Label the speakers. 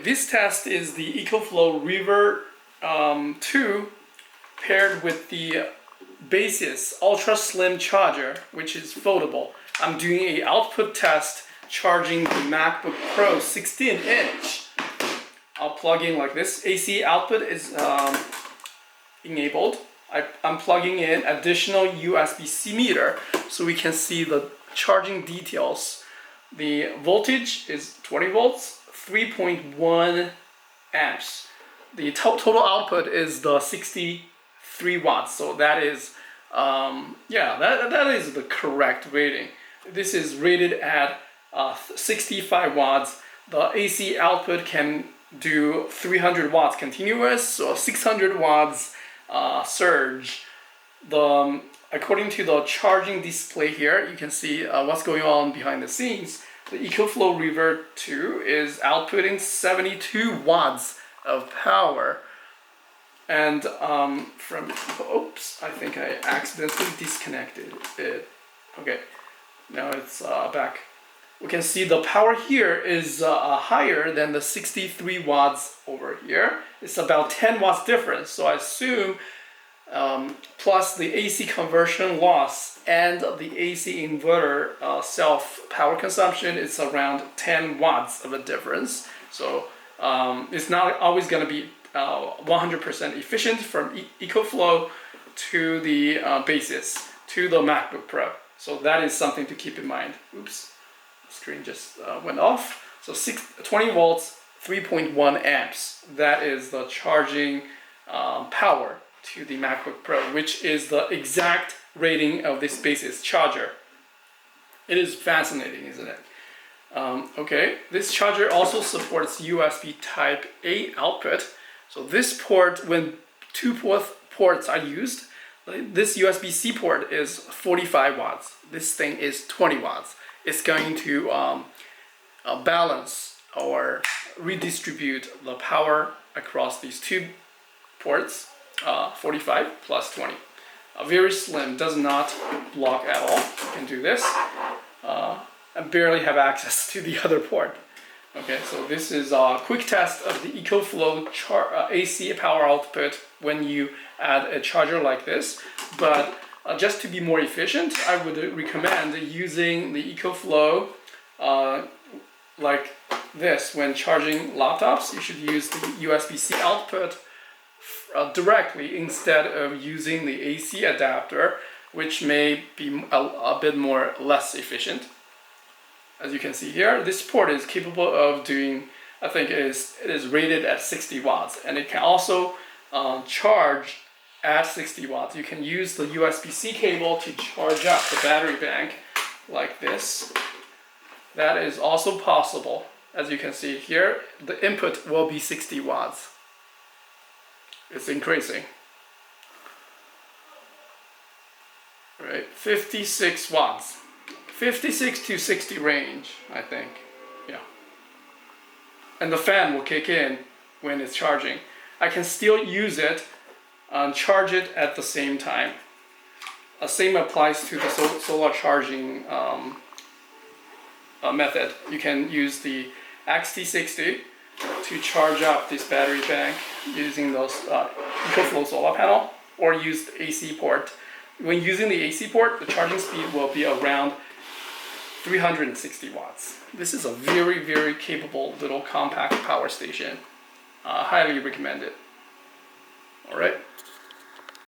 Speaker 1: this test is the EcoFlow River 2 paired with the Baseus Ultra Slim Charger, which is foldable. I'm doing an output test charging the MacBook Pro 16-inch. I'll plug in like this. AC output is enabled. I'm plugging in additional USB-C meter so we can see the charging details. The voltage is 20 volts, 3.1 amps. The total output is the 63 watts. So that is, that is the correct rating. This is rated at 65 watts. The AC output can do 300 watts continuous, or 600 watts surge. According to the charging display here, you can see what's going on behind the scenes. The EcoFlow River 2 is outputting 72 watts of power. And oops, I think I accidentally disconnected it. Okay, now it's back. We can see the power here is higher than the 63 watts over here. It's about 10 watts difference. So I assume plus the AC conversion loss and the AC inverter self power consumption is around 10 watts of a difference. So it's not always going to be 100% efficient from EcoFlow to the Baseus to the MacBook Pro. So that is something to keep in mind. Oops. Screen just went off. So 20 volts, 3.1 amps. That is the charging power to the MacBook Pro, which is the exact rating of this Baseus charger. It is fascinating, isn't it? Okay, this charger also supports USB Type A output. So this port, when two ports are used, this USB-C port is 45 watts. This thing is 20 watts. It's going to balance or redistribute the power across these two ports, 45 plus 20. Very slim, does not block at all. You can do this. I barely have access to the other port. Okay, so this is a quick test of the EcoFlow AC power output when you add a charger like this. But just to be more efficient, I would recommend using the EcoFlow like this. When charging laptops, you should use the USB-C output directly instead of using the AC adapter, which may be a bit less efficient. As you can see here, this port is capable of doing, I think it is rated at 60 watts, and it can also charge at 60 watts. You can use the USB-C cable to charge up the battery bank like this. That is also possible. As you can see here, the input will be 60 watts. It's increasing. Right, 56 watts. 56 to 60 range, I think. Yeah. And the fan will kick in when it's charging. I can still use it and charge it at the same time. Same applies to the solar charging method. You can use the XT60 to charge up this battery bank using those EcoFlow solar panel, or use the AC port. When using the AC port, the charging speed will be around 360 watts. This is a very, very capable little compact power station. Highly recommend it. All right.